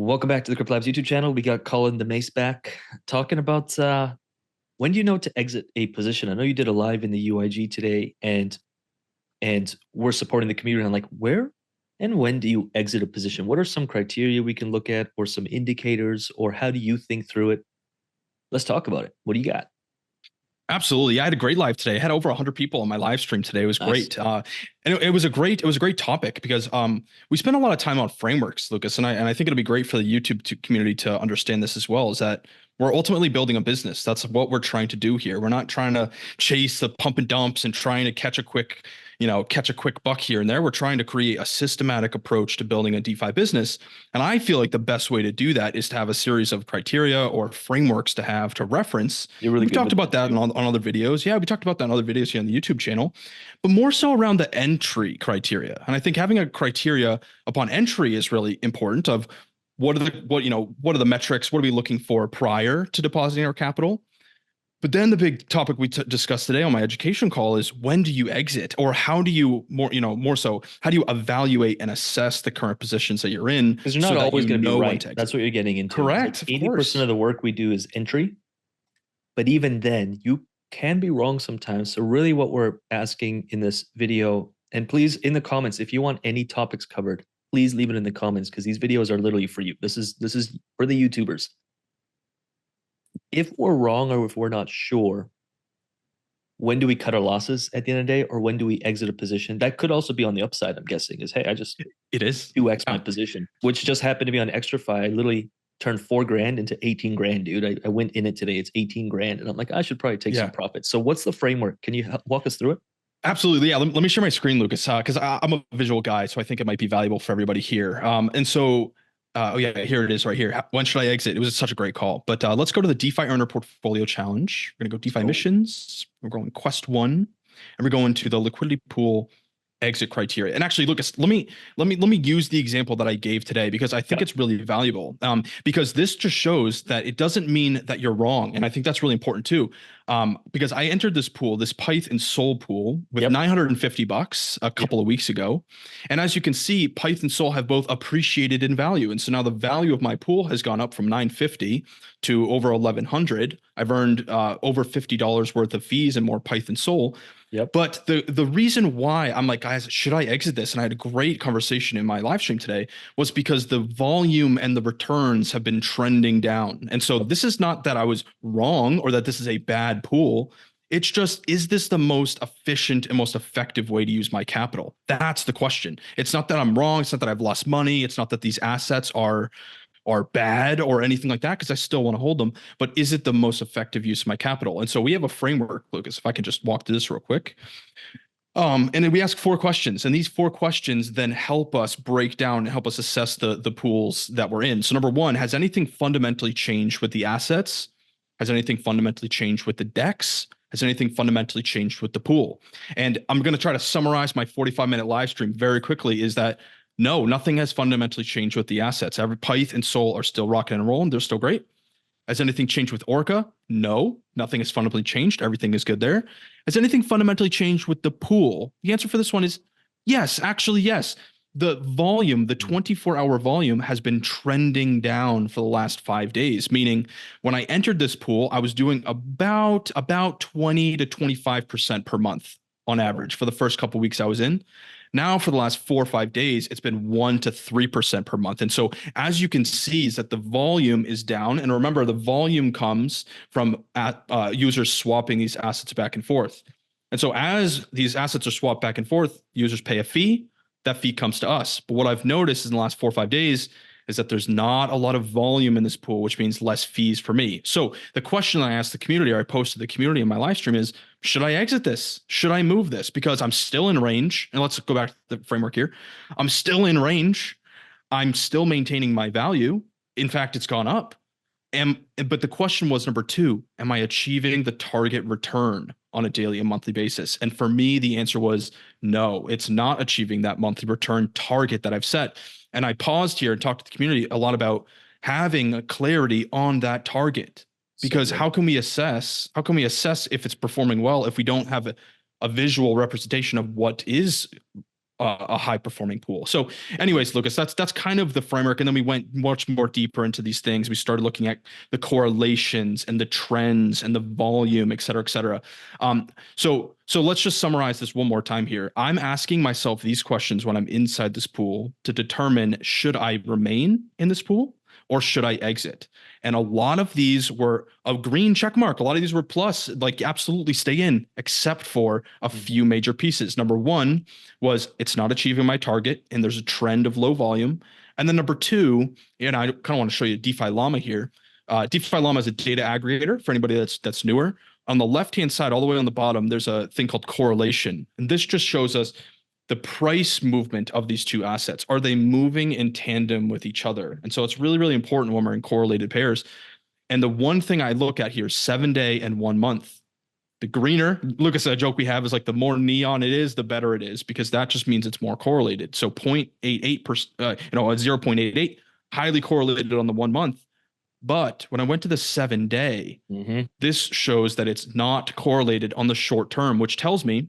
Welcome back to the CryptoLabs YouTube channel. We got Colin the Mace back talking about when do you know to exit a position? I know you did a live in the UIG today, and we're supporting the community on like where and when do you exit a position? What are some criteria we can look at, or some indicators, or how do you think through it? Let's talk about it. What do you got? Absolutely. I had a great live today. I had over 100 people on my live stream today. It was Nice. great. And it was a great topic because we spent a lot of time on frameworks, Lucas, and I think it'll be great for the YouTube community to understand this as well, is that we're ultimately building a business. That's what we're trying to do here. We're not trying to chase the pump and dumps and trying to catch a quick buck here and there. We're trying to create a systematic approach to building a DeFi business. And I feel like the best way to do that is to have a series of criteria or frameworks to have to reference. You're really We've good talked about that on other videos. Yeah, we talked about that in other videos here on the YouTube channel, but more so around the entry criteria. And I think having a criteria upon entry is really important of what are the metrics? What are we looking for prior to depositing our capital? But then the big topic we discussed today on my education call is when do you exit, or how do you more so how do you evaluate and assess the current positions that you're in? Because you're not always going to be right. That's what you're getting into. Correct. Like 80% of the work we do is entry, but even then you can be wrong sometimes. So really what we're asking in this video, and please in the comments, if you want any topics covered, please leave it in the comments, because these videos are literally for you. This is for the YouTubers. If we're wrong or if we're not sure, when do we cut our losses at the end of the day, or when do we exit a position? That could also be on the upside, I'm guessing, is, hey, I just it is 2x my position, which just happened to be on XtraFi. I literally turned 4 grand into 18 grand, dude. I went in it today. It's 18 grand. And I'm like, I should probably take some profit. So what's the framework? Can you walk us through it? Absolutely. Yeah. Let me share my screen, Lucas, because I'm a visual guy. So I think it might be valuable for everybody here. Oh yeah, here it is right here. When should I exit? It was such a great call. But let's go to the DeFi Earner Portfolio Challenge. We're going to go DeFi missions. We're going Quest 1, and we're going to the liquidity pool exit criteria. And actually, Lucas, let me use the example that I gave today, because I think it's really valuable. Because this just shows that it doesn't mean that you're wrong, and I think that's really important too. Because I entered this pool, this Pyth and Sol pool, with $950 a couple of weeks ago, and as you can see, Pyth and Sol have both appreciated in value, and so now the value of my pool has gone up from 950 to over 1100. I've earned over $50 worth of fees and more Pyth and Sol. Yep. But the reason why I'm like, guys, should I exit this? And I had a great conversation in my live stream today, was because the volume and the returns have been trending down. And so this is not that I was wrong or that this is a bad pool. It's just, is this the most efficient and most effective way to use my capital? That's the question. It's not that I'm wrong. It's not that I've lost money. It's not that these assets are bad or anything like that, because I still want to hold them, but is it the most effective use of my capital? And so we have a framework, Lucas, if I can just walk through this real quick. And then we ask 4 questions, and these 4 questions then help us break down and help us assess the pools that we're in. So number 1, has anything fundamentally changed with the assets? Has anything fundamentally changed with the DEX? Has anything fundamentally changed with the pool? And I'm going to try to summarize my 45-minute live stream very quickly, is that no, nothing has fundamentally changed with the assets. Every Pyth and Sol are still rocking and rolling. They're still great. Has anything changed with Orca? No, nothing has fundamentally changed. Everything is good there. Has anything fundamentally changed with the pool? The answer for this one is yes, actually, yes. The volume, the 24-hour volume, has been trending down for the last 5 days, meaning when I entered this pool, I was doing about 20 to 25% per month on average for the first couple of weeks I was in. Now, for the last 4 or 5 days, it's been 1 to 3% per month. And so as you can see, is that the volume is down. And remember, the volume comes from users swapping these assets back and forth. And so as these assets are swapped back and forth, users pay a fee. That fee comes to us. But what I've noticed in the last 4 or 5 days is that there's not a lot of volume in this pool, which means less fees for me. So the question I asked the community, or I posted to the community in my live stream, is, should I exit this? Should I move this? Because I'm still in range. And let's go back to the framework here. I'm still in range. I'm still maintaining my value. In fact, it's gone up. But the question was number 2, am I achieving the target return on a daily and monthly basis? And for me, the answer was no, it's not achieving that monthly return target that I've set. And I paused here and talked to the community a lot about having a clarity on that target, because how can we assess if it's performing well if we don't have a visual representation of what is a high performing pool. So anyways, Lucas, that's kind of the framework. And then we went much more deeper into these things. We started looking at the correlations and the trends and the volume, et cetera, et cetera. So let's just summarize this one more time here. I'm asking myself these questions when I'm inside this pool to determine, should I remain in this pool or should I exit? And a lot of these were a green check mark. A lot of these were plus, like absolutely stay in, except for a few major pieces. Number one was it's not achieving my target and there's a trend of low volume. And then number two, and I kind of want to show you DeFi Llama here. DeFi Llama is a data aggregator for anybody that's newer. On the left-hand side, all the way on the bottom, there's a thing called correlation. And this just shows us the price movement of these two assets. Are they moving in tandem with each other? And so it's really, really important when we're in correlated pairs. And the one thing I look at here, 7-day and 1 month. The greener, Lucas, a joke we have is like the more neon it is, the better it is, because that just means it's more correlated. So 0.88%, 0.88, highly correlated on the 1 month. But when I went to the 7-day, this shows that it's not correlated on the short term, which tells me,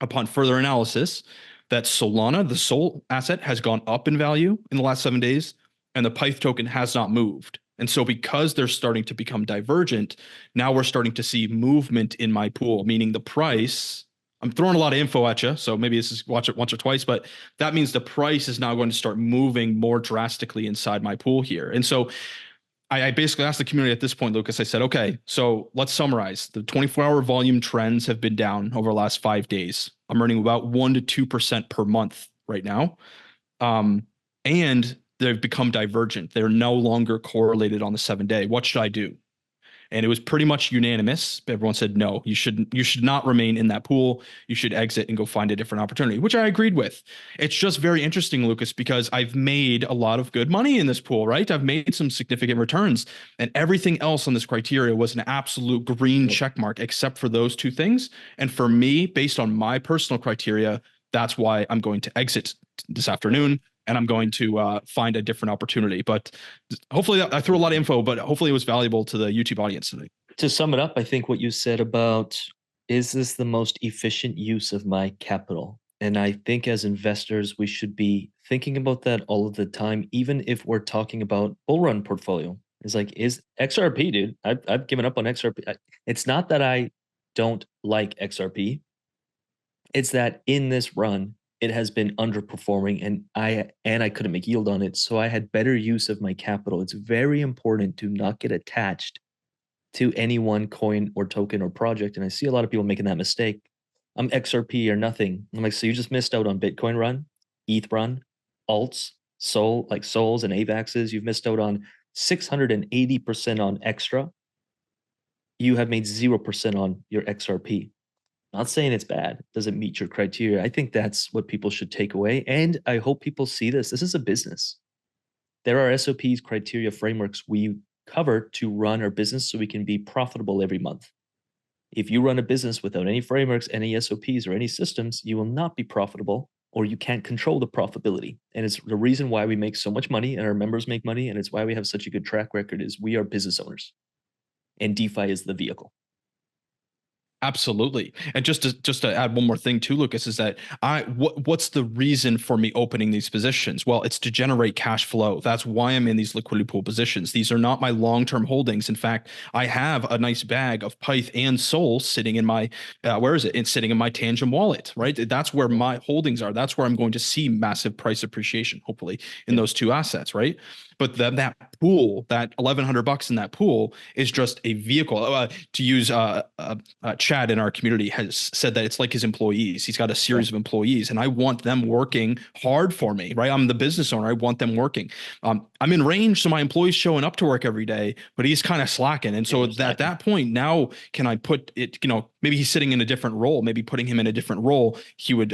upon further analysis, that Solana, the Sol asset, has gone up in value in the last 7 days, and the Pyth token has not moved. And so because they're starting to become divergent, now we're starting to see movement in my pool, meaning the price. I'm throwing a lot of info at you, so maybe this is watch it once or twice, but that means the price is now going to start moving more drastically inside my pool here. And so I basically asked the community at this point, Lucas, I said, okay, so let's summarize. The 24-hour volume trends have been down over the last 5 days. I'm earning about 1 to 2% per month right now. And they've become divergent. They're no longer correlated on the 7-day. What should I do? And it was pretty much unanimous. Everyone said, no, you should not remain in that pool. You should exit and go find a different opportunity, which I agreed with. It's just very interesting, Lucas, because I've made a lot of good money in this pool, right? I've made some significant returns, and everything else on this criteria was an absolute green check mark, except for those two things. And for me, based on my personal criteria, that's why I'm going to exit this afternoon. And I'm going to find a different opportunity. But hopefully, I threw a lot of info, but hopefully it was valuable to the YouTube audience today. To sum it up, I think what you said about, is this the most efficient use of my capital? And I think as investors, we should be thinking about that all of the time, even if we're talking about bull run portfolio. It's like, is XRP, dude? I've given up on XRP. It's not that I don't like XRP. It's that in this run, it has been underperforming and I couldn't make yield on it. So I had better use of my capital. It's very important to not get attached to any one coin or token or project. And I see a lot of people making that mistake. I'm XRP or nothing. I'm like, so you just missed out on Bitcoin run, ETH run, alts, souls and AVAXs. You've missed out on 680% on extra. You have made 0% on your XRP. Not saying it's bad, doesn't meet your criteria. I think that's what people should take away. And I hope people see this. This is a business. There are SOPs, criteria, frameworks we cover to run our business so we can be profitable every month. If you run a business without any frameworks, any SOPs, or any systems, you will not be profitable, or you can't control the profitability. And it's the reason why we make so much money and our members make money. And it's why we have such a good track record is we are business owners and DeFi is the vehicle. Absolutely. And just to add one more thing too, Lucas, is that what's the reason for me opening these positions? Well, it's to generate cash flow. That's why I'm in these liquidity pool positions. These are not my long-term holdings. In fact, I have a nice bag of Pyth and Sol sitting in my where is it? It's sitting in my Tangent wallet, right? That's where my holdings are. That's where I'm going to see massive price appreciation, hopefully, in those two assets, right? But that pool, that $1,100 in that pool is just a vehicle. To use Chad in our community has said that it's like his employees. He's got a series of employees, and I want them working hard for me, right? I'm the business owner. I want them working. I'm in range, so my employee's showing up to work every day, but he's kind of slacking. And so at that point, now can I put it? Maybe he's sitting in a different role. Maybe putting him in a different role, he would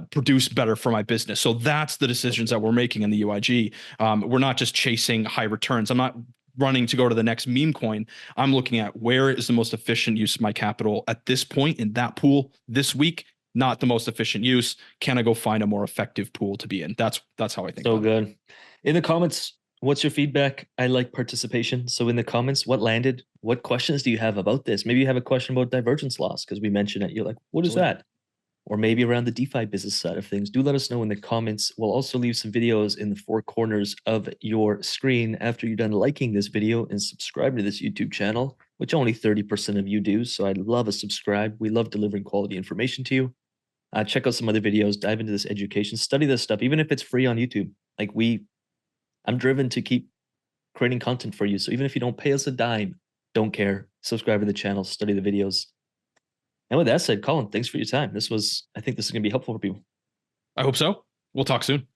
produce better for my business. So that's the decisions that we're making in the UIG. We're not just chasing high returns. I'm not running to go to the next meme coin. I'm looking at where is the most efficient use of my capital at this point in that pool this week. Not the most efficient use. Can I go find a more effective pool to be in? That's how I think. So good. In the comments, what's your feedback? I like participation. So in the comments, what landed? What questions do you have about this? Maybe you have a question about divergence loss because we mentioned it. You're like, what is that? or maybe around the DeFi business side of things, do let us know in the comments. We'll also leave some videos in the 4 corners of your screen after you're done liking this video and subscribe to this YouTube channel, which only 30% of you do. So I'd love a subscribe. We love delivering quality information to you. Check out some other videos, dive into this education, study this stuff, even if it's free on YouTube. Like I'm driven to keep creating content for you. So even if you don't pay us a dime, don't care. Subscribe to the channel, study the videos. And with that said, Colin, thanks for your time. I think this is going to be helpful for people. I hope so. We'll talk soon.